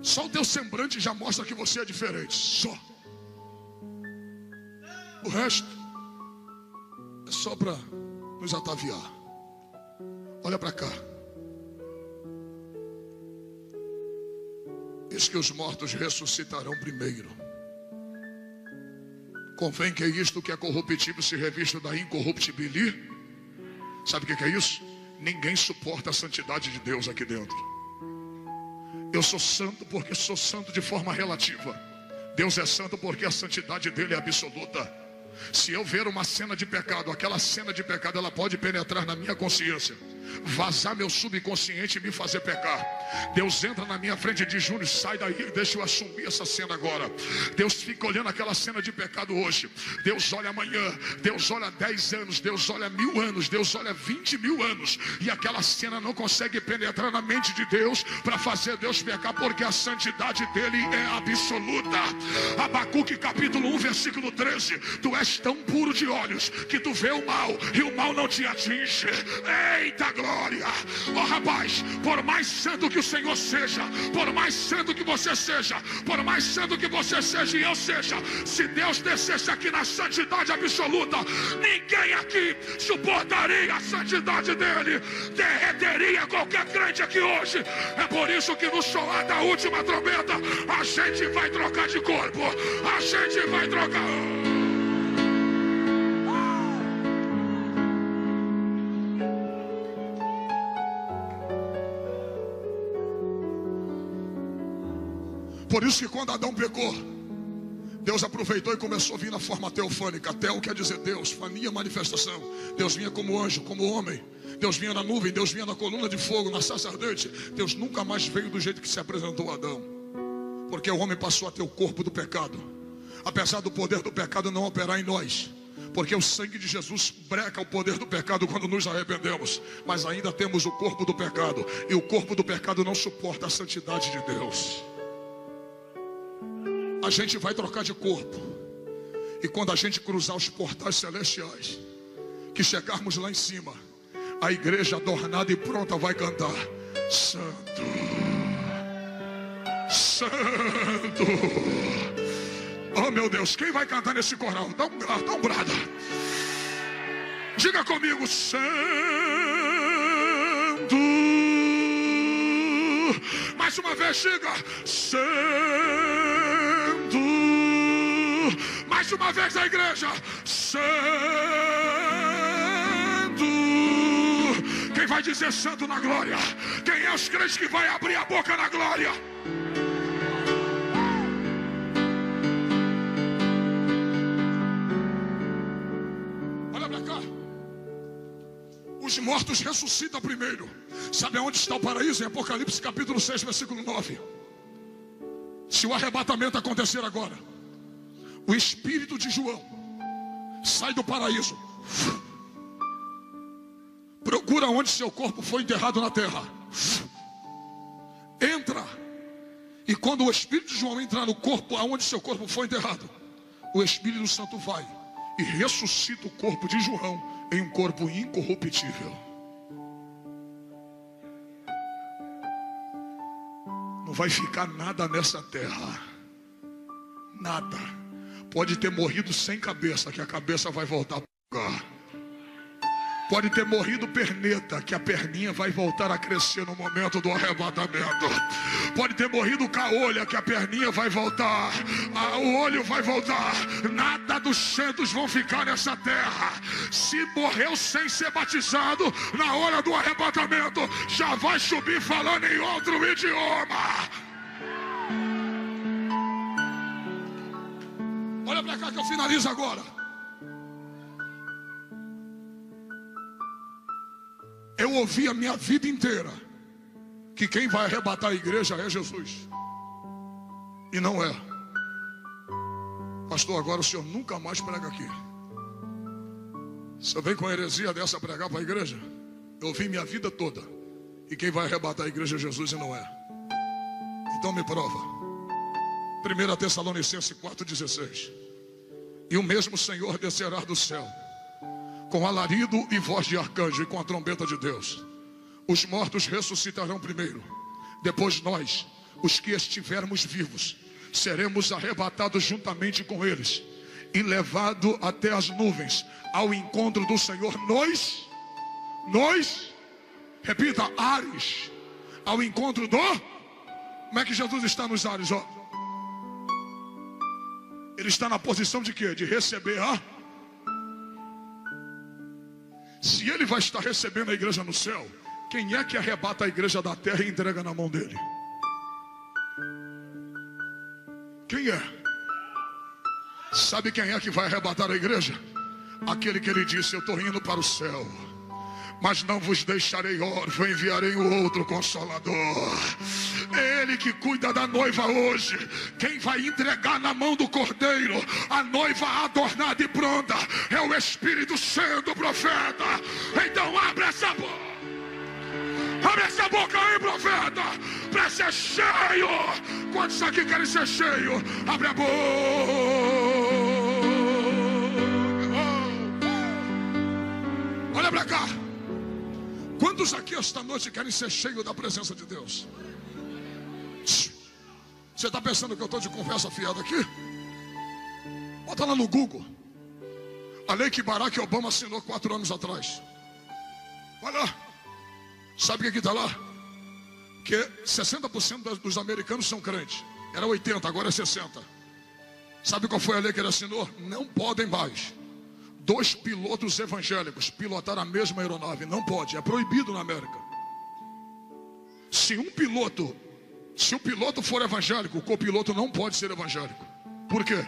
Só o teu semblante já mostra que você é diferente. Só. O resto é só para nos ataviar. Olha para cá. Eis que os mortos ressuscitarão primeiro. Convém que é isto que é corruptível se revista da incorruptibilidade. Sabe o que é isso? Ninguém suporta a santidade de Deus aqui dentro. Eu sou santo porque sou santo de forma relativa. Deus é santo porque a santidade dele é absoluta. Se eu ver uma cena de pecado, aquela cena de pecado ela pode penetrar na minha consciência, vazar meu subconsciente e me fazer pecar. Deus entra na minha frente e diz: Júnior, sai daí, deixa eu assumir essa cena agora. Deus fica olhando aquela cena de pecado hoje. Deus olha amanhã, Deus olha 10 anos, Deus olha 1000 anos, Deus olha 20.000 anos, e aquela cena não consegue penetrar na mente de Deus para fazer Deus pecar, porque a santidade dele é absoluta. Abacuque capítulo 1 versículo 13: Tu és tão puro de olhos que tu vê o mal e o mal não te atinge. Eita glória. Oh rapaz, por mais santo que o Senhor seja, por mais santo que você seja, por mais santo que você seja e eu seja, se Deus descesse aqui na santidade absoluta, ninguém aqui suportaria a santidade dele. Derreteria qualquer crente aqui hoje. É por isso que no soar da última trombeta a gente vai trocar de corpo. A gente vai trocar. Por isso que quando Adão pecou, Deus aproveitou e começou a vir na forma teofânica. Teo quer dizer Deus, fania, manifestação. Deus vinha como anjo, como homem. Deus vinha na nuvem, Deus vinha na coluna de fogo, na sarça ardente. Deus nunca mais veio do jeito que se apresentou a Adão, porque o homem passou a ter o corpo do pecado. Apesar do poder do pecado não operar em nós, porque o sangue de Jesus breca o poder do pecado quando nos arrependemos, mas ainda temos o corpo do pecado, e o corpo do pecado não suporta a santidade de Deus. A gente vai trocar de corpo, e quando a gente cruzar os portais celestiais, que chegarmos lá em cima, a igreja adornada e pronta vai cantar: Santo, Santo. Oh meu Deus, quem vai cantar nesse coral? Dá um brado. Diga comigo: Santo. Mais uma vez, diga: Santo. Mais uma vez a igreja: Santo. Quem vai dizer santo na glória? Quem é os crentes que vai abrir a boca na glória? Olha pra cá. Os mortos ressuscitam primeiro. Sabe onde está o paraíso? Em Apocalipse capítulo 6 versículo 9. Se o arrebatamento acontecer agora, o espírito de João sai do paraíso, procura onde seu corpo foi enterrado na terra, entra, e quando o espírito de João entrar no corpo aonde seu corpo foi enterrado, o Espírito Santo vai e ressuscita o corpo de João em um corpo incorruptível. Não vai ficar nada nessa terra, nada. Pode ter morrido sem cabeça, que a cabeça vai voltar para o lugar. Pode ter morrido perneta, que a perninha vai voltar a crescer no momento do arrebatamento. Pode ter morrido caolha, que a perninha vai voltar, o olho vai voltar. Nada dos santos vão ficar nessa terra. Se morreu sem ser batizado, na hora do arrebatamento já vai subir falando em outro idioma. Olha para cá que eu finalizo agora. Eu ouvi a minha vida inteira que quem vai arrebatar a igreja é Jesus. E não é. Pastor, agora o senhor nunca mais prega aqui. Você vem com a heresia dessa pregar para a igreja? Eu ouvi minha vida toda. E quem vai arrebatar a igreja é Jesus e não é. Então me prova. 1 Tessalonicenses 4,16. E o mesmo Senhor descerá do céu, com alarido e voz de arcanjo e com a trombeta de Deus. Os mortos ressuscitarão primeiro. Depois nós, os que estivermos vivos, seremos arrebatados juntamente com eles e levados até as nuvens ao encontro do Senhor. Nós, repita, ares, ao encontro do... Como é que Jesus está nos ares, ó? Ele está na posição de quê? De receber a... Se ele vai estar recebendo a igreja no céu, quem é que arrebata a igreja da terra e entrega na mão dele? Quem é? Sabe quem é que vai arrebatar a igreja? Aquele que ele disse: eu estou indo para o céu, mas não vos deixarei órfão, enviarei o outro Consolador. É Ele que cuida da noiva hoje. Quem vai entregar na mão do Cordeiro a noiva adornada e pronta é o Espírito Santo, profeta. Então abre essa boca. Abre essa boca aí, profeta, para ser cheio. Quantos aqui querem ser cheio? Abre a boca. Olha para cá. Quantos aqui esta noite querem ser cheios da presença de Deus? Você está pensando que eu estou de conversa fiada aqui? Bota lá no Google a lei que Barack Obama assinou 4 anos atrás. Olha lá. Sabe o que está lá? Que 60% dos americanos são crentes. Era 80, agora é 60. Sabe qual foi a lei que ele assinou? Não podem mais 2 pilotos evangélicos pilotar a mesma aeronave. Não pode, é proibido na América. Se o piloto for evangélico, o copiloto não pode ser evangélico. Por quê?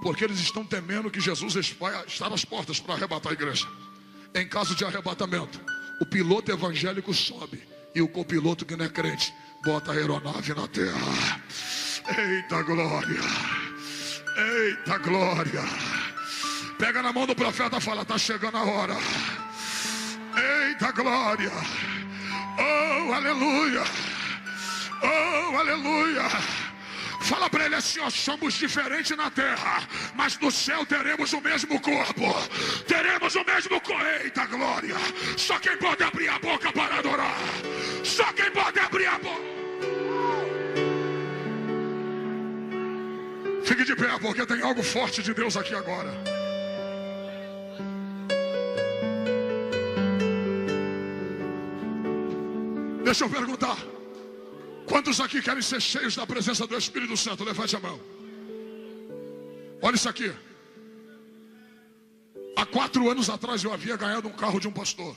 Porque eles estão temendo que Jesus vai estar às portas para arrebatar a igreja. Em caso de arrebatamento, o piloto evangélico sobe e o copiloto que não é crente bota a aeronave na terra. Eita glória! Eita glória! Pega na mão do profeta e fala: está chegando a hora. Eita glória! Oh, aleluia! Oh, aleluia! Fala para ele assim, ó: somos diferentes na terra, mas no céu teremos o mesmo corpo. Teremos o mesmo corpo. Eita glória! Só quem pode abrir a boca para adorar. Só quem pode abrir a boca. Fique de pé, porque tem algo forte de Deus aqui agora. Deixa eu perguntar. Quantos aqui querem ser cheios da presença do Espírito Santo? Levante a mão. Olha isso aqui. Há 4 anos atrás eu havia ganhado um carro de um pastor.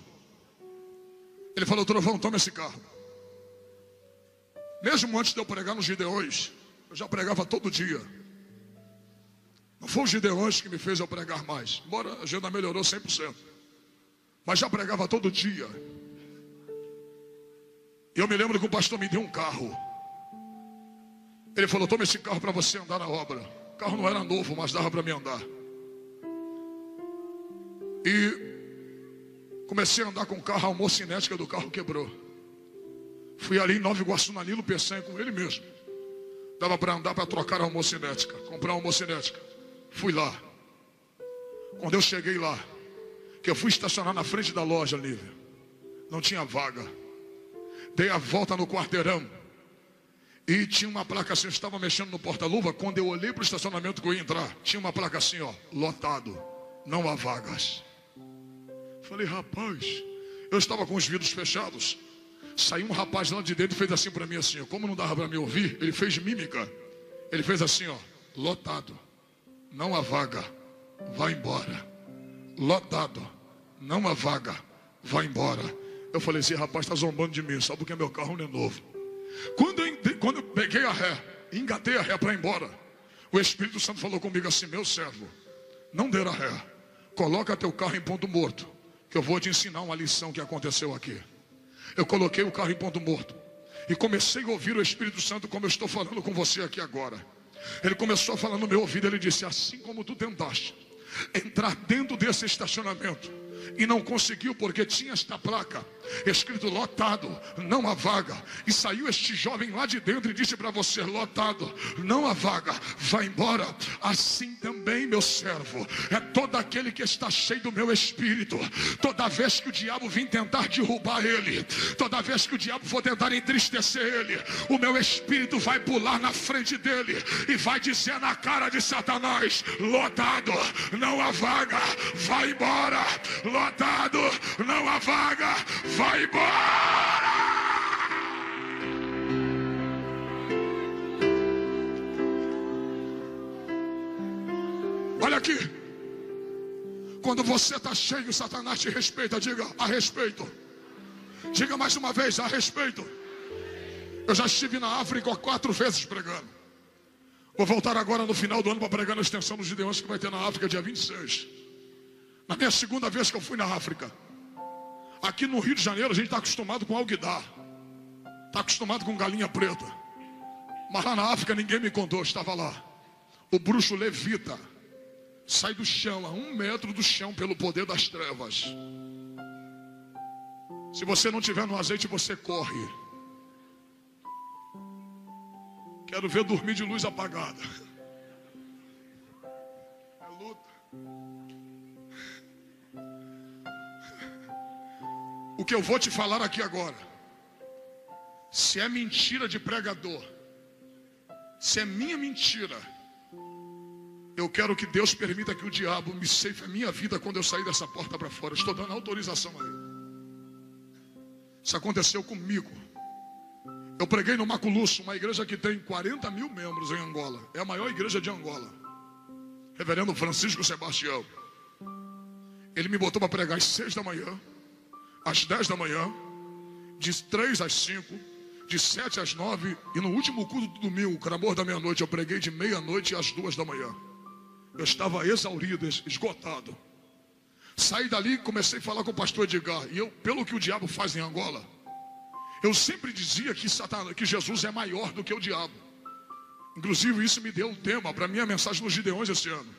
Ele falou: Trovão, toma esse carro. Mesmo antes de eu pregar nos Gideões, eu já pregava todo dia. Não foi os Gideões que me fez eu pregar mais, embora a agenda melhorou 100%. Mas já pregava todo dia. E eu me lembro que o pastor me deu um carro. Ele falou: toma esse carro para você andar na obra. O carro não era novo, mas dava para mim andar. E comecei a andar com o carro, a homocinética do carro quebrou. Fui ali em Nova Iguaçu, na Nilo Peçanha, com ele mesmo. Dava para andar, para trocar a homocinética, comprar a homocinética. Fui lá. Quando eu cheguei lá, que eu fui estacionar na frente da loja, Lívia, não tinha vaga. Dei a volta no quarteirão e tinha uma placa assim. Eu estava mexendo no porta-luva. Quando eu olhei para o estacionamento que eu ia entrar, tinha uma placa assim, ó: lotado, não há vagas. Falei: rapaz, eu estava com os vidros fechados. Saiu um rapaz lá de dentro e fez assim para mim, assim, ó. Como não dava para me ouvir, ele fez mímica. Ele fez assim, ó: lotado, não há vaga, vai embora. Lotado, não há vaga, vai embora. Eu falei: esse rapaz está zombando de mim, só porque meu carro não é novo. Quando eu peguei a ré, engatei a ré para ir embora, o Espírito Santo falou comigo assim: meu servo, não dê a ré, coloca teu carro em ponto morto, que eu vou te ensinar uma lição que aconteceu aqui. Eu coloquei o carro em ponto morto e comecei a ouvir o Espírito Santo como eu estou falando com você aqui agora. Ele começou a falar no meu ouvido. Ele disse: assim como tu tentaste entrar dentro desse estacionamento e não conseguiu, porque tinha esta placa escrito lotado, não há vaga. E saiu este jovem lá de dentro e disse para você: lotado, não há vaga, vai embora. Assim também, meu servo, é todo aquele que está cheio do meu espírito. Toda vez que o diabo vir tentar derrubar ele, toda vez que o diabo for tentar entristecer ele, o meu espírito vai pular na frente dele e vai dizer na cara de Satanás: lotado, não há vaga, vai embora. Lotado, não há vaga, vai embora. Olha aqui, quando você está cheio, Satanás te respeita. Diga: a respeito. Diga mais uma vez: a respeito. Eu já estive na África 4 vezes pregando. Vou voltar agora no final do ano para pregar na extensão dos Gideões que vai ter na África dia 26. Na minha segunda vez que eu fui na África. Aqui no Rio de Janeiro a gente está acostumado com alguidar, está acostumado com galinha preta. Mas lá na África ninguém me contou, eu estava lá. O bruxo levita, sai do chão, a 1 metro do chão, pelo poder das trevas. Se você não tiver no azeite, você corre. Quero ver dormir de luz apagada. É luta. O que eu vou te falar aqui agora, se é mentira de pregador, se é minha mentira, eu quero que Deus permita que o diabo me ceife a minha vida quando eu sair dessa porta para fora. Estou dando autorização a ele. Isso aconteceu comigo. Eu preguei no Maculusso, uma igreja que tem 40 mil membros em Angola. É a maior igreja de Angola. Reverendo Francisco Sebastião. Ele me botou para pregar às 6 da manhã, às 10 da manhã, de 3 às 5, de 7 às 9, e no último culto do domingo, o clamor da meia-noite, eu preguei de meia-noite às 2 da manhã. Eu estava exaurido, esgotado. Saí dali e comecei a falar com o pastor Edgar. E eu, pelo que o diabo faz em Angola, eu sempre dizia que Jesus é maior do que o diabo. Inclusive isso me deu o tema para a minha mensagem nos Gideões esse ano.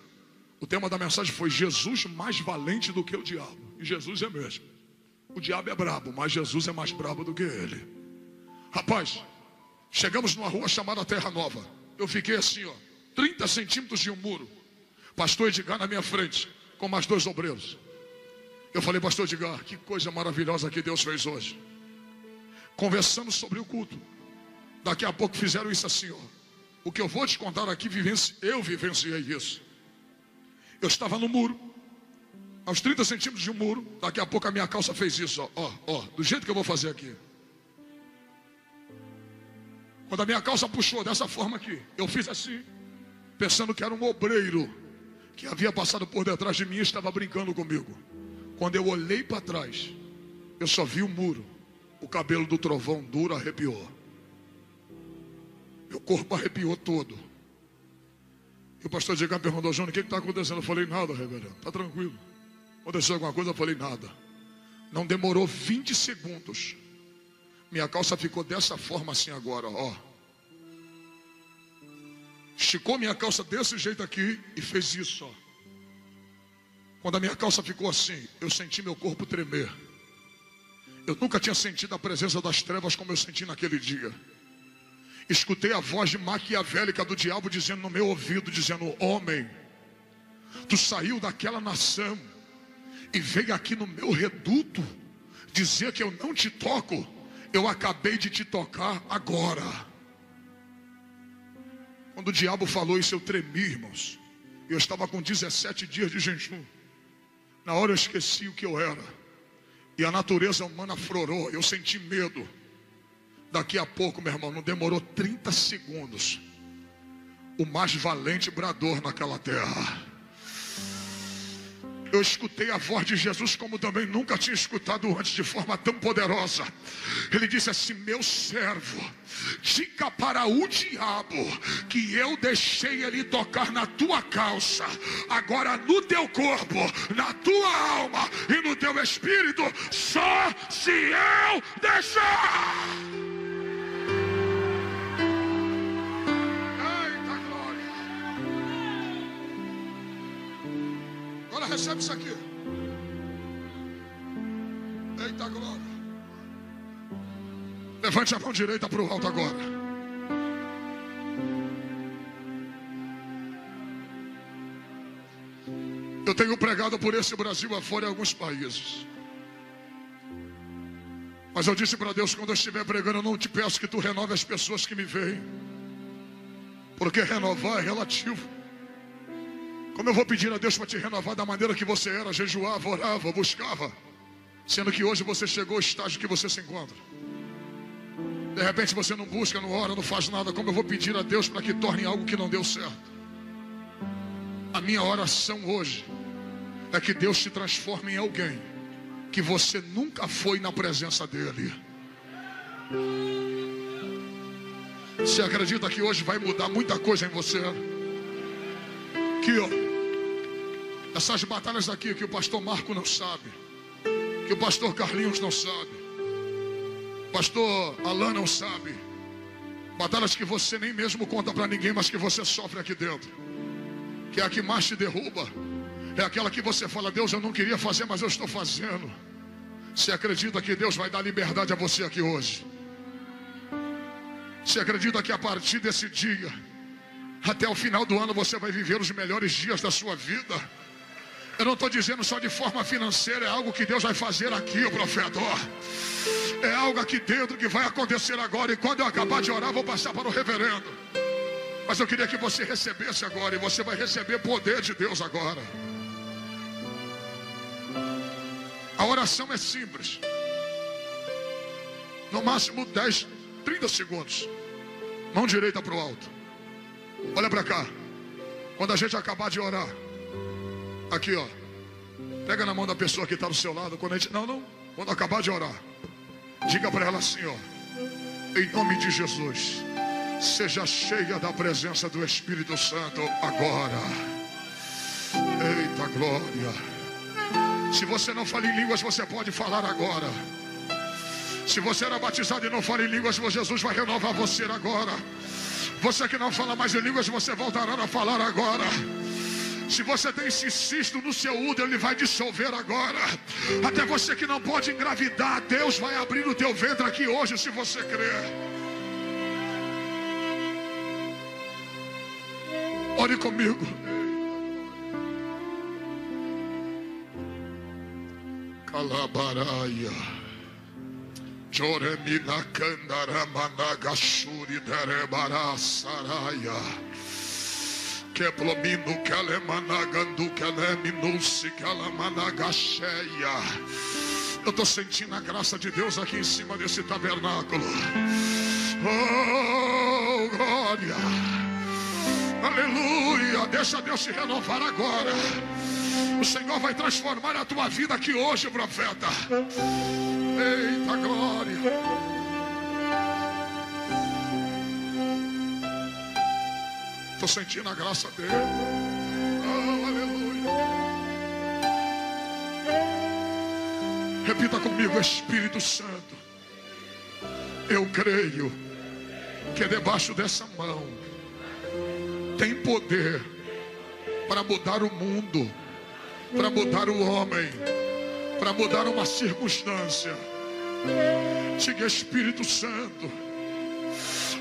O tema da mensagem foi: Jesus mais valente do que o diabo. E Jesus é mesmo. O diabo é brabo, mas Jesus é mais brabo do que ele. Rapaz, chegamos numa rua chamada Terra Nova. Eu fiquei assim, 30 centímetros de um muro. Pastor Edgar na minha frente, com mais 2 obreiros. Eu falei: pastor Edgar, que coisa maravilhosa que Deus fez hoje. Conversando sobre o culto. Daqui a pouco fizeram isso assim, O que eu vou te contar aqui, eu vivenciei isso. Eu estava no muro, aos 30 centímetros de um muro. Daqui a pouco a minha calça fez isso, do jeito que eu vou fazer aqui. Quando a minha calça puxou dessa forma aqui, eu fiz assim, pensando que era um obreiro que havia passado por detrás de mim e estava brincando comigo. Quando eu olhei para trás, eu só vi o muro. O cabelo do trovão duro arrepiou. Meu corpo arrepiou todo. E o pastor Edgar perguntou: Júnior, o que está acontecendo? Eu falei: nada, reverendo, está tranquilo. Aconteceu alguma coisa? Eu falei: nada. Não demorou 20 segundos. Minha calça ficou dessa forma assim agora, Esticou minha calça desse jeito aqui e fez isso, Quando a minha calça ficou assim, eu senti meu corpo tremer. Eu nunca tinha sentido a presença das trevas como eu senti naquele dia. Escutei a voz maquiavélica do diabo dizendo no meu ouvido, dizendo: homem, tu saiu daquela nação e veio aqui no meu reduto dizer que eu não te toco. Eu acabei de te tocar agora. Quando o diabo falou isso, eu tremi, irmãos. Eu estava com 17 dias de jejum. Na hora eu esqueci o que eu era. E a natureza humana aflorou. Eu senti medo. Daqui a pouco, meu irmão, não demorou 30 segundos. O mais valente bradou naquela terra. Eu escutei a voz de Jesus como também nunca tinha escutado antes, de forma tão poderosa. Ele disse assim: meu servo, diga para o diabo que eu deixei ele tocar na tua calça. Agora no teu corpo, na tua alma e no teu espírito, só se eu deixar. Recebe isso aqui. Levante a mão direita para o alto agora. Eu tenho pregado por esse Brasil afora em alguns países. Mas eu disse para Deus, quando eu estiver pregando, eu não te peço que tu renove as pessoas que me veem. Porque renovar é relativo. Como eu vou pedir a Deus para te renovar da maneira que você era, jejuava, orava, buscava, sendo que hoje você chegou ao estágio que você se encontra? De repente você não busca, não ora, não faz nada. Como eu vou pedir a Deus para que torne algo que não deu certo? A minha oração hoje é que Deus te transforme em alguém que você nunca foi na presença dele. Você acredita que hoje vai mudar muita coisa em você? Aqui, ó, essas batalhas aqui que o pastor Marco não sabe, que o pastor Carlinhos não sabe, o pastor Alan não sabe, batalhas que você nem mesmo conta para ninguém, mas que você sofre aqui dentro, que é a que mais te derruba. É aquela que você fala: Deus, eu não queria fazer, mas eu estou fazendo. Você acredita que Deus vai dar liberdade a você aqui hoje? Você acredita que a partir desse dia, até o final do ano, você vai viver os melhores dias da sua vida? Eu não estou dizendo só de forma financeira, é algo que Deus vai fazer aqui, o profeta. É algo aqui dentro que vai acontecer agora. E quando eu acabar de orar, vou passar para o reverendo. Mas eu queria que você recebesse agora, e você vai receber poder de Deus agora. A oração é simples. No máximo 10, 30 segundos. Mão direita para o alto. Olha para cá. Quando a gente acabar de orar, aqui, ó, pega na mão da pessoa que está do seu lado. Quando a gente, quando acabar de orar, diga para ela assim, ó: em nome de Jesus, seja cheia da presença do Espírito Santo agora. Eita glória. Se você não fala em línguas, você pode falar agora. Se você era batizado e não fala em línguas, Jesus vai renovar você agora. Você que não fala mais em línguas, você voltará a falar agora. Se você tem esse cisto no seu útero, ele vai dissolver agora. Até você que não pode engravidar, Deus vai abrir o teu ventre aqui hoje, se você crer. Ore comigo. Calabaraia, Joremina Candaramanagasuri Derebara Saraia, Keplomino Kalemanagandu Kaleminusi Kalamanagasheia. Eu estou sentindo a graça de Deus aqui em cima desse tabernáculo. Oh, glória, aleluia. Deixa Deus te renovar agora. O Senhor vai transformar a tua vida aqui hoje, profeta. Eita glória. Estou sentindo a graça dele. Oh, aleluia. Repita comigo: Espírito Santo, eu creio que debaixo dessa mão tem poder para mudar o mundo, para mudar o homem, para mudar uma circunstância. Diga: Espírito Santo,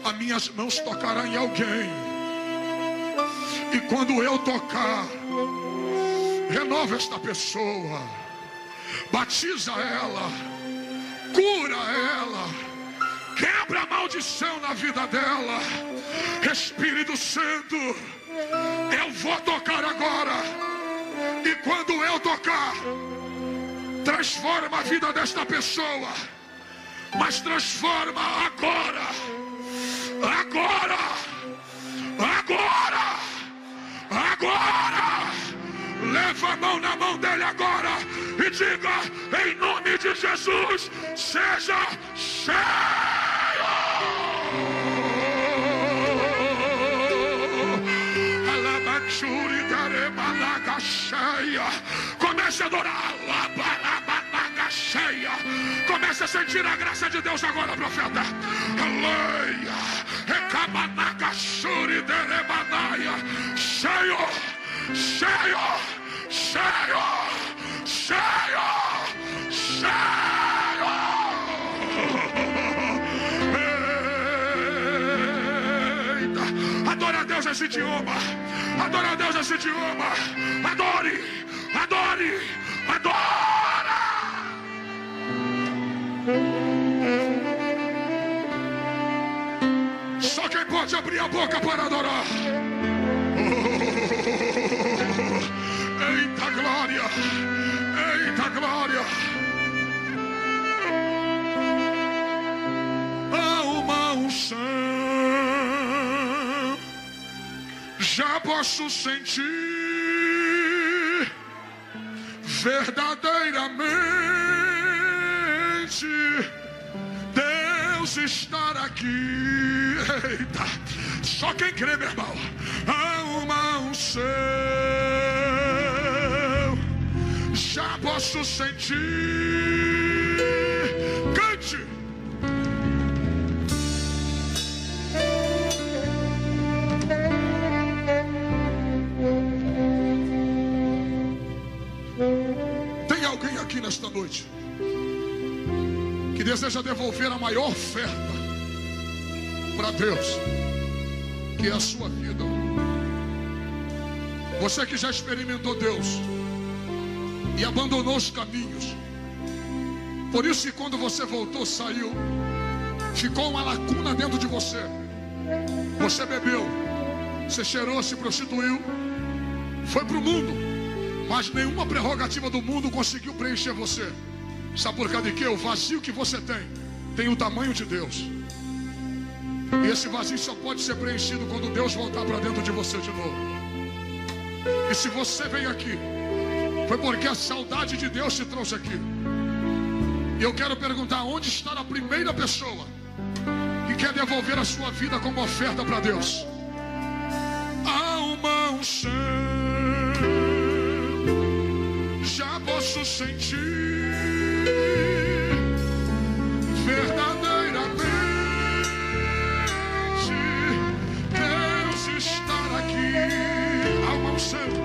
as minhas mãos tocarão em alguém, e quando eu tocar, renova esta pessoa, batiza ela, cura ela, quebra a maldição na vida dela. Espírito Santo, eu vou tocar agora, e quando eu tocar, transforma a vida desta pessoa, mas transforma agora, agora, agora, agora. Leva a mão na mão dele agora e diga: em nome de Jesus, seja cheio. Comece a adorar. Comece a sentir a graça de Deus agora, profeta. Aleluia. Cheio, cheio, cheio, cheio, cheio. Deus nesse idioma. Adore a Deus nesse idioma. Adore, adore, adora. Só quem pode abrir a boca para adorar. Eita glória, eita glória. Há uma unção, já posso sentir verdadeiramente Deus estar aqui. Eita, só quem crê, meu irmão. Há uma unção, já posso sentir. Cante. Tem alguém aqui nesta noite que deseja devolver a maior oferta para Deus, que é a sua vida? Você que já experimentou Deus e abandonou os caminhos, por isso que quando você voltou, saiu, ficou uma lacuna dentro de você. Você bebeu, você cheirou, se prostituiu, foi para o mundo, mas nenhuma prerrogativa do mundo conseguiu preencher você. Sabe por causa de quê? O vazio que você tem o tamanho de Deus. E esse vazio só pode ser preenchido quando Deus voltar para dentro de você de novo. E se você veio aqui, foi porque a saudade de Deus te trouxe aqui. E eu quero perguntar, onde está a primeira pessoa que quer devolver a sua vida como oferta para Deus? Há uma unção, já posso sentir verdadeiramente Deus estar aqui. Há uma unção,